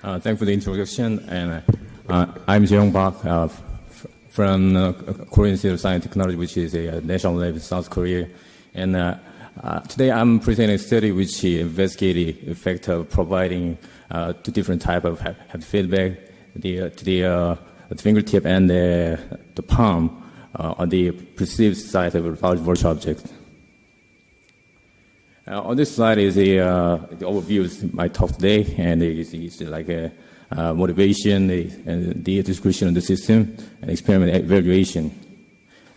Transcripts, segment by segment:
Thanks for the introduction. And I'm Jaeyoung from Korean Institute of Science and Technology, which is a national lab in South Korea. And today I'm presenting a study which investigated the effect of providing two different types of haptic feedback to the fingertip and the palm on the perceived side of a large virtual object. On this slide is the overview of my talk today, and it's like a motivation and the description of the system, and experiment evaluation,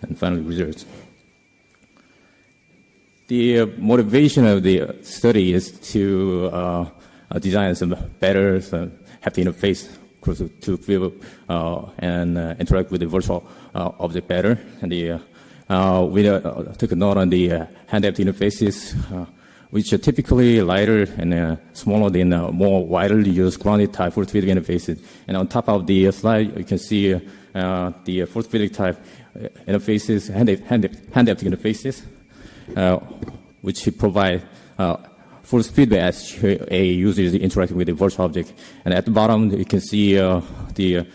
and finally results. The motivation of the study is to design some better haptic interface to feel and interact with the virtual object better. And we took a note on the hand haptic interfaces, which are typically lighter and smaller than more widely used grounded type force feedback interfaces. And on top of the slide, you can see the force feedback type interfaces, hand haptic interfaces, which provide force feedback as a user is interacting with the virtual object. And at the bottom, you can see the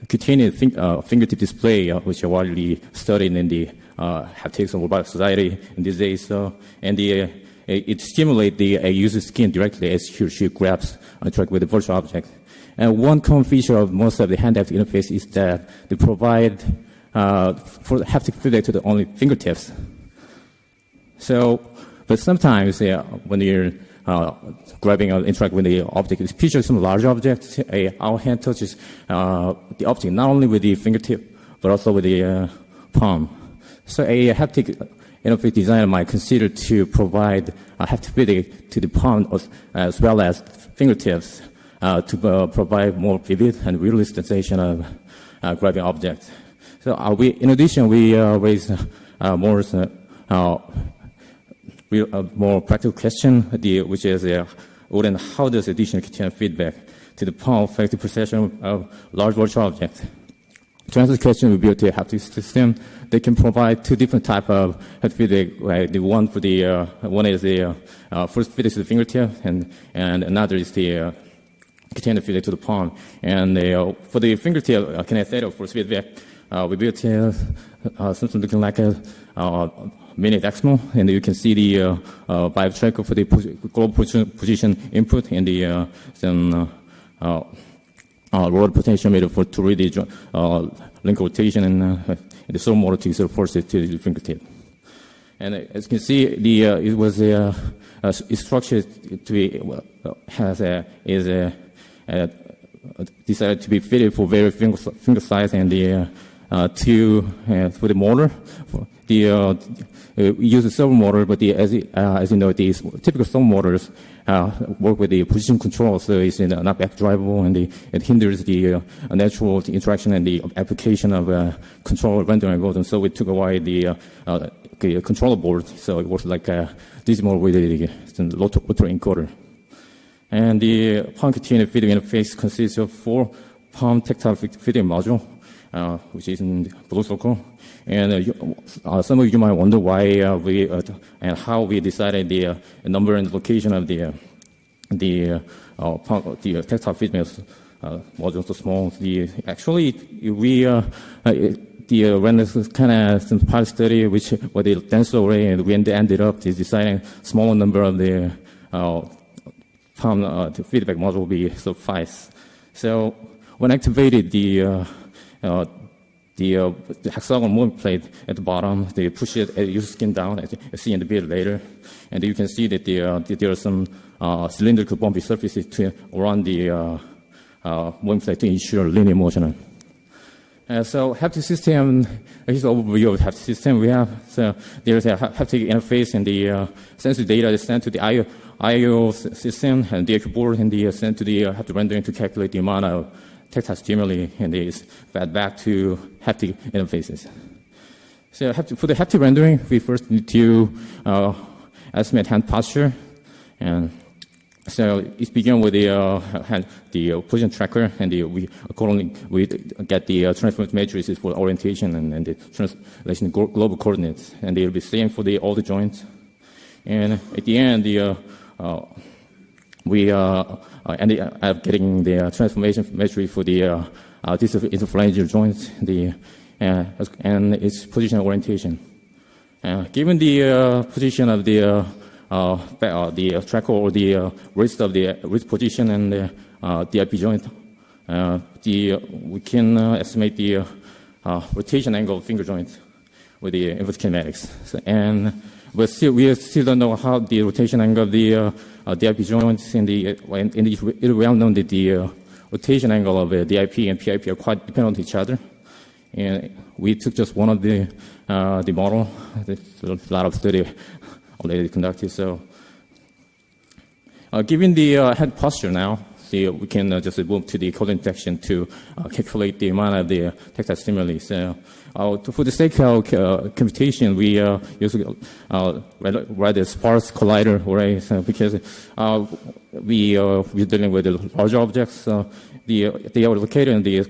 cutaneous fingertip display, which are widely studied in the haptics of robotic society in these days. And it stimulates the user's skin directly as he or she grabs and interacts with the virtual object. And one common feature of most of the hand haptic interface is that they provide for haptic feedback to the only fingertips. But sometimes when you're grabbing or interacting with the object, it's picture some large object. Our hand touches the object not only with the fingertip, but also with the palm. So a haptic interface designer might consider to provide a haptic feedback to the palm as well as fingertips to provide more vivid and realistic sensation of grabbing objects. So in addition, we raise more practical question, which is how does additional cutaneous feedback to the palm affect the perception of large virtual objects? To answer the question, we built a haptic system. They can provide two different types of haptic feedback. Like the one is the first feedback to the fingertip, and another is the cutaneous feedback to the palm. And for the fingertip kinesthetic force feedback, we built something looking like a mini Dexmo, and you can see the vibe tracker for the global position input and the roller potentiometer to read the link rotation and the servo motor to exert forces to the fingertip. And as you can see, it was it's structured to be decided to be fitted for very finger size and the for the motor. We use a servo motor, but as you know, these typical servo motors work with the position control, so it's not back drivable, and it hinders the natural interaction and the application of control rendering algorithm. So we took away the controller board, so it works like this mode with the auto encoder. And the palm cutaneous feedback interface consists of 4 palm tactile feedback module, which is in the blue circle. And some of you might wonder why and how we decided the number and location of the tactile feedback module so small. We ran this kind of some pilot study which was the dense array, and we ended up deciding smaller number of the palm feedback module will be suffice. So when activated the hexagonal moving plate at the bottom, they push it, use skin down, as you see in the bit later. And you can see that there are some cylindrical bumpy surfaces around the moving plate to ensure linear motion. So haptic system, here's an overview of the haptic system we have. So there's a haptic interface, and the sensory data is sent to the I/O system and the DQ board, and the sent to the haptic rendering to calculate the amount of tactile stimuli, and is fed back to haptic interfaces. So for the haptic rendering, we first need to estimate hand posture, and so it begins with the position tracker, and we get the transformation matrices for orientation and the translation global coordinates, and they'll be same for all the joints. And at the end, we ended up getting the transformation metric for the distal interphalangeal joint, and its position orientation. Given the position of the tracker or the wrist of the wrist position and the DIP joint, we can estimate the rotation angle of finger joint with the inverse kinematics. We still don't know how the rotation angle of the DIP joints it's well known that the rotation angle of DIP and PIP are quite dependent on each other. And we took just one of the model. There's a lot of study already conducted. So, given the head posture now, we can just move to the collagen detection to calculate the amount of the tactile stimuli. So, for the sake of computation, we usually write a sparse collider array, because we're dealing with larger objects. They are located in the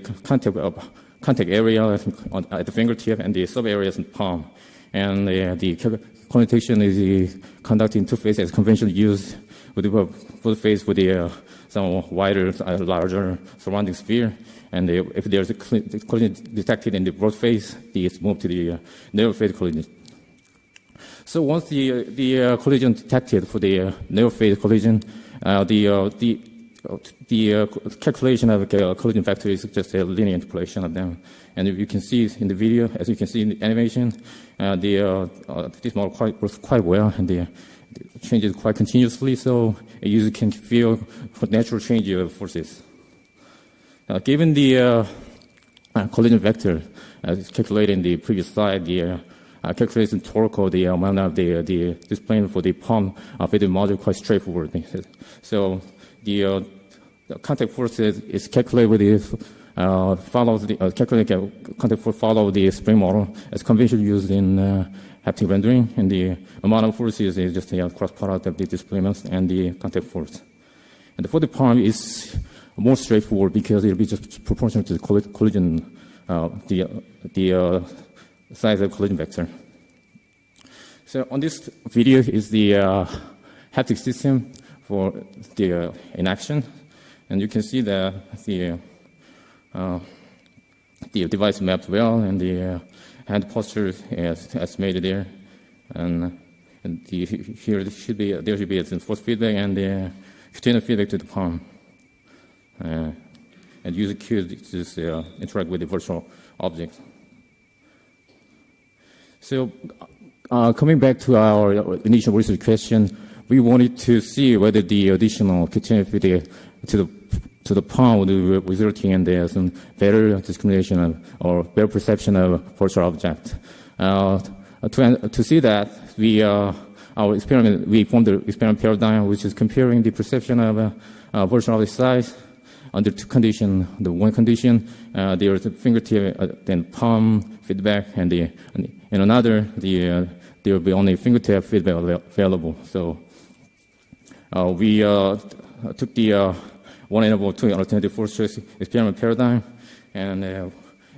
contact area at the fingertip and the sub areas in the palm. And the collagen detection is conducted in two phases as conventionally used, with the phase with the some wider, larger surrounding sphere. And if there's a collision detected in the broad phase, it's moved to the narrow phase collision. So once the collision detected for the narrow phase collision, the calculation of collision factor is just a linear interpolation of them. And if you can see in the video, as you can see in the animation, this model works quite well, and it changes quite continuously, so a user can feel natural change of forces. Given the collision vector, as calculated in the previous slide, the calculation torque or the amount of the displacement for the palm fitted module quite straightforward. So the contact force is calculated with contact force follow the spring model as conventionally used in haptic rendering, and the amount of forces is just a cross product of the displacements and the contact force. And for the palm is more straightforward because it'll be just proportional to the collision, the size of collision vector. So on this video is the haptic system for the in action, and you can see that the device mapped well, and the hand posture is estimated there, and here there should be some force feedback and the cutaneous feedback to the palm. And user cues just interact with the virtual object. So, coming back to our initial research question, we wanted to see whether the additional cutaneous feedback to the palm would result in some better discrimination or better perception of virtual object. To see that, we formed the experiment paradigm, which is comparing the perception of virtual object size under two conditions. The one condition, there is a fingertip, then palm feedback, and in another, there will be only fingertip feedback available. So we took the one interval to alternative force choice experiment paradigm, and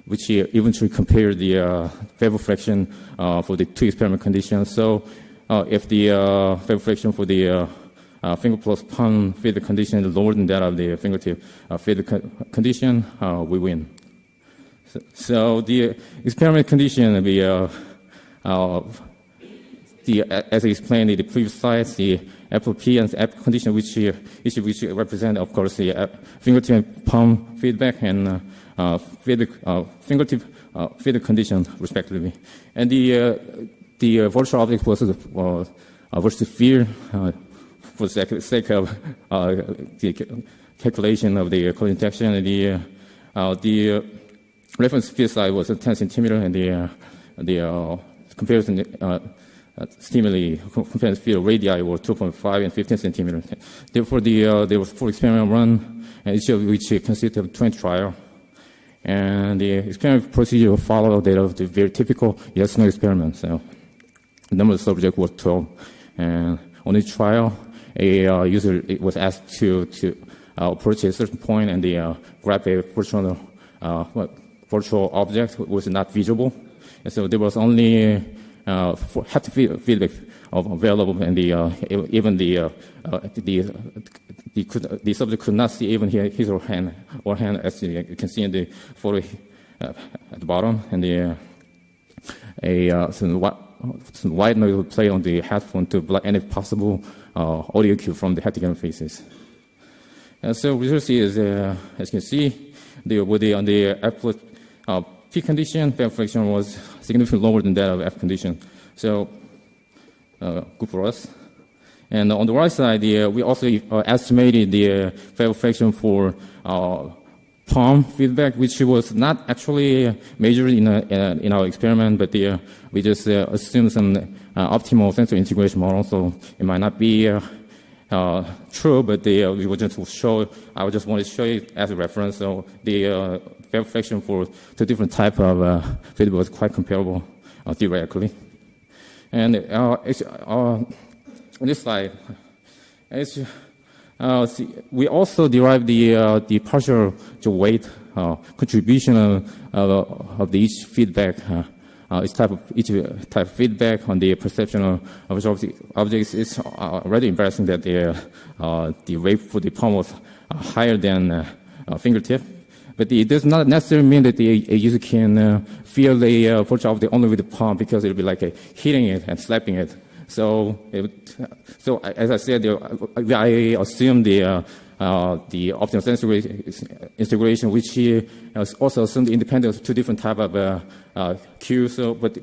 which eventually compared the favor fraction for the two experiment conditions. So if the favor fraction for the finger plus palm feedback condition is lower than that of the fingertip feedback condition, we win. So the experiment condition will be as I explained in the previous slides, the FOP and F condition, which represent, of course, the fingertip palm feedback and fingertip feedback condition, respectively. And the virtual object was a virtual sphere for the sake of the calculation of the collision detection. And the reference sphere size was 10 centimeter, and the comparison stimuli comparison field radii were 2.5 and 15 centimeters. Therefore, there was 4 experiments run, and each of which consisted of 20 trials. And the experiment procedure will follow that of the very typical yes/no experiment. So the number of subjects was 12, and on each trial, a user was asked to approach a certain point and grab a virtual object was not visible. And so there was only haptic feedback available, and even the the subject could not see even his or hand, as you can see in the photo at the bottom, and some white noise will play on the headphone to block any possible audio cue from the haptic interfaces. So result is, as you can see, on the F P condition, vapor fraction was significantly lower than that of F condition. So good for us. And on the right side, we also estimated the vapor fraction for palm feedback, which was not actually measured in our experiment, but we just assumed some optimal sensor integration model, so it might not be true, but we were just I just wanted to show you as a reference. So the vapor fraction for two different type of feedback was quite comparable theoretically. And on this slide, we also derived the partial weight contribution of each feedback. Each type of feedback on the perception of objects is already embarrassing that the weight for the palm was higher than fingertip. But it does not necessarily mean that a user can feel the virtual object only with the palm, because it will be like hitting it and slapping it. So as I said, I assume the optimal sensor integration, which also assumed independent of two different type of cues. So, but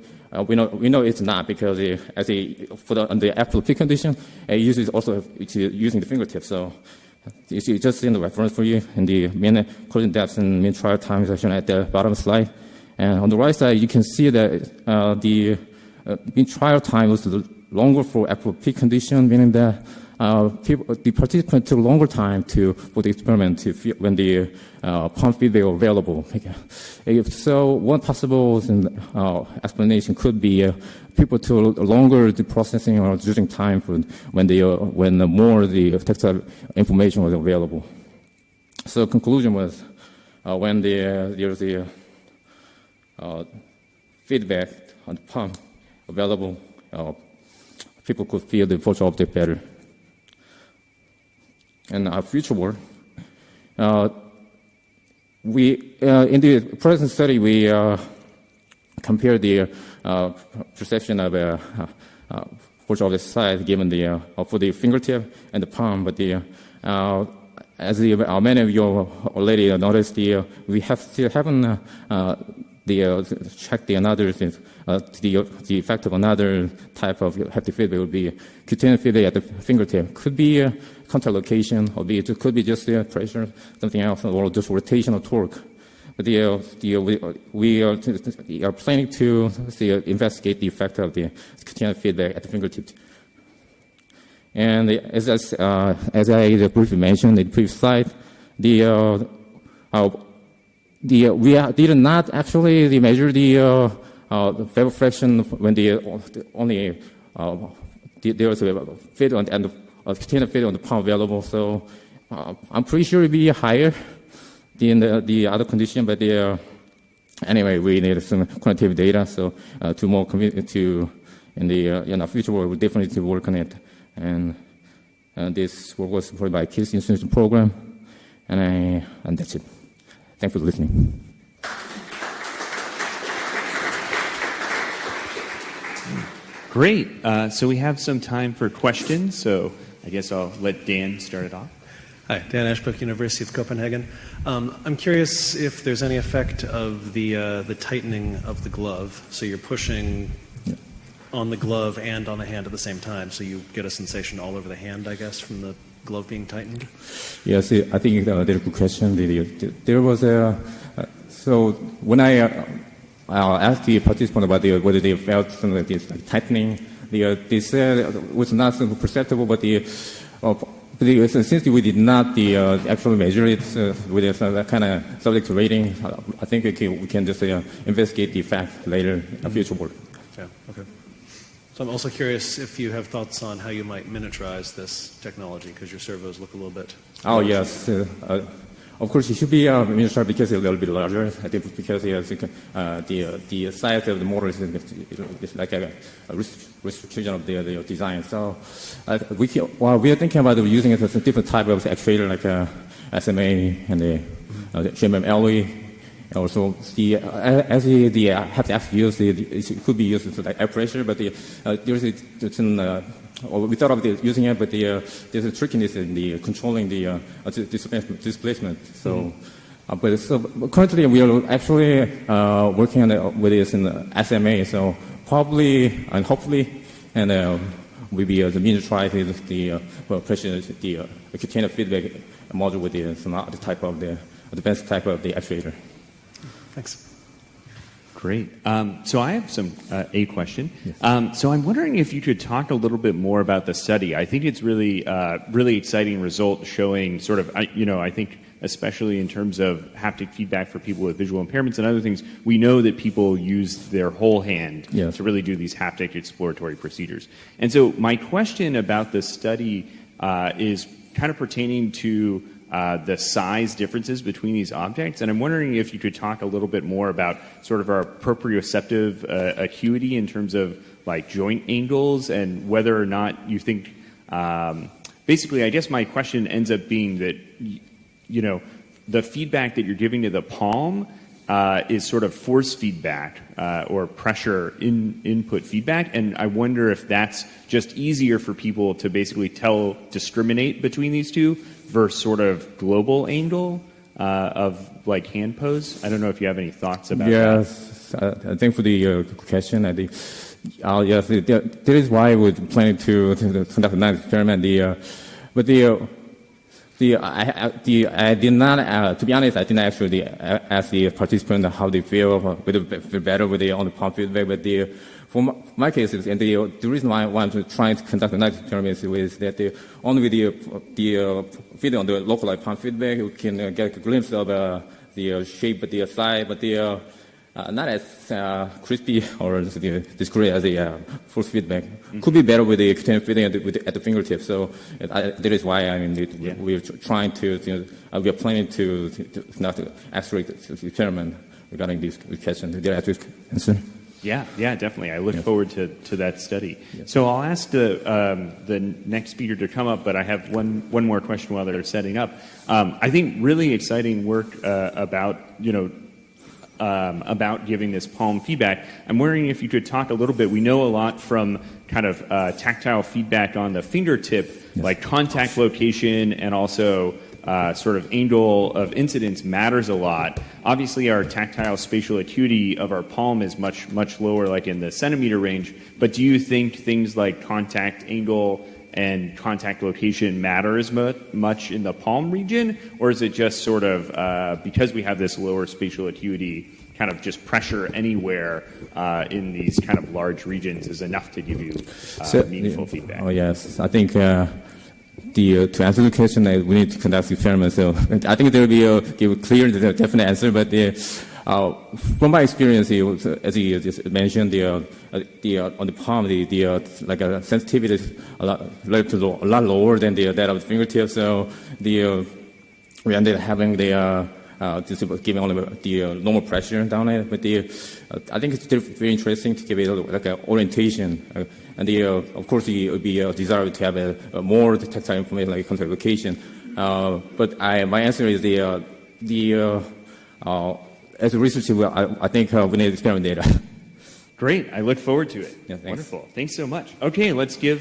we know it's not, because on the FLP condition, it uses also using the fingertip. So you see, just in the reference for you, in the mean collision depth and mean trial time is shown at the bottom of the slide. And on the right side, you can see that the mean trial time was longer for FLP condition, meaning that the participant took longer time for the experiment to feel when the palm feedback were available. So one possible explanation could be people took longer the processing or using time for when more the tactile information was available. So conclusion was when there's the feedback on the palm available, people could feel the virtual object better. In our future work, we in the present study we compared the perception of virtual object size given for the fingertip and the palm. But as many of you already noticed, we still haven't checked the effect of another type of haptic feedback would be cutaneous feedback at the fingertip. Could be contact location, or it could be just pressure, something else, or just rotational torque. But we are planning to investigate the effect of the cutaneous feedback at the fingertip. And as I briefly mentioned in the previous slide, we did not actually measure the vapor fraction when only there was a fit on the end of cutaneous fit on the palm available. So I'm pretty sure it'd be higher than the other condition. But anyway, we need some quantitative data. So to more in our future work, we'll definitely work on it. And this work was supported by KISS Institution program, and that's it. Thanks for listening. Great. So we have some time for questions. So I guess I'll let Dan start it off. Hi, Dan Ashbrook, University of Copenhagen. I'm curious if there's any effect of the tightening of the glove. So you're pushing on the glove and on the hand at the same time, so you get a sensation all over the hand, I guess, from the glove being tightened? Yes, I think that's a good question. There was so when I asked the participant about whether they felt something like this, like tightening, they said it was not perceptible, but since we did not actually measure it with that kind of subject rating, I think we can just investigate the effect later in future work. Yeah, okay. So I'm also curious if you have thoughts on how you might miniaturize this technology, because your servos look a little bit... Oh, yes. of course, it should be mini strike because it's a little bit larger. I think because the size of the motor is like a restriction of the design. So we are thinking about using it as a different type of actuator, like SMA and the GMM LE. Also, the Haptics used, it could be used as like air pressure, but we thought of using it, but there's a trickiness in the controlling the displacement. So, but currently we are actually working on with this in the SMA. So probably and hopefully, and we'll be the means try the pressure the cutaneous feedback module with some other type of the advanced type of the actuator. Thanks. Great. So I have a question. Yes. So I'm wondering if you could talk a little bit more about the study. I think it's really exciting result showing sort of, I think especially in terms of haptic feedback for people with visual impairments and other things, we know that people use their whole hand Yes. to really do these haptic exploratory procedures. And so my question about the study is kind of pertaining to the size differences between these objects. And I'm wondering if you could talk a little bit more about sort of our proprioceptive acuity in terms of like joint angles and whether or not you think, basically, I guess my question ends up being that, the feedback that you're giving to the palm is sort of force feedback or pressure input feedback. And I wonder if that's just easier for people to basically discriminate between these two versus sort of global angle of like hand pose. I don't know if you have any thoughts about that. Yes, I think for the question, I think yes, that is why we're planning to conduct an experiment. I did not, to be honest, I didn't actually ask the participant how they feel, whether they feel better with the on the palm feedback. But for my case, and the reason why I'm trying to conduct an experiment is that only with the feeding on the localized palm feedback, you can get a glimpse of the shape of the side, but not as crispy or discrete as the force feedback. Could be better with the cutaneous feeding at the fingertips. So that is why we're trying to we are planning to not actually experiment regarding this question. Did I answer? Yeah, definitely. I look forward to that study. Yes. So I'll ask the next speaker to come up, but I have one more question while they're setting up. I think really exciting work about giving this palm feedback. I'm wondering if you could talk a little bit. We know a lot from kind of tactile feedback on the fingertip, like contact location and also sort of angle of incidence matters a lot. Obviously, our tactile spatial acuity of our palm is much lower, like in the centimeter range. But do you think things like contact angle and contact location matter as much in the palm region? Or is it just sort of, because we have this lower spatial acuity, kind of just pressure anywhere in these kind of large regions is enough to give you meaningful feedback? Oh, yes. I think to answer the question, we need to conduct experiments. So I think there will be give a clear, definite answer. But from my experience, as you just mentioned, on the palm, like a sensitivity is a lot lower than that of the fingertips. So we ended up having just giving only the normal pressure down it. But I think it's very interesting to give it like an orientation. And of course, it would be desirable to have a more tactile information like contact location. But my answer is as a researcher, I think we need experiment data. Great. I look forward to it. Yeah, thanks. Wonderful. Thanks so much. Okay, let's give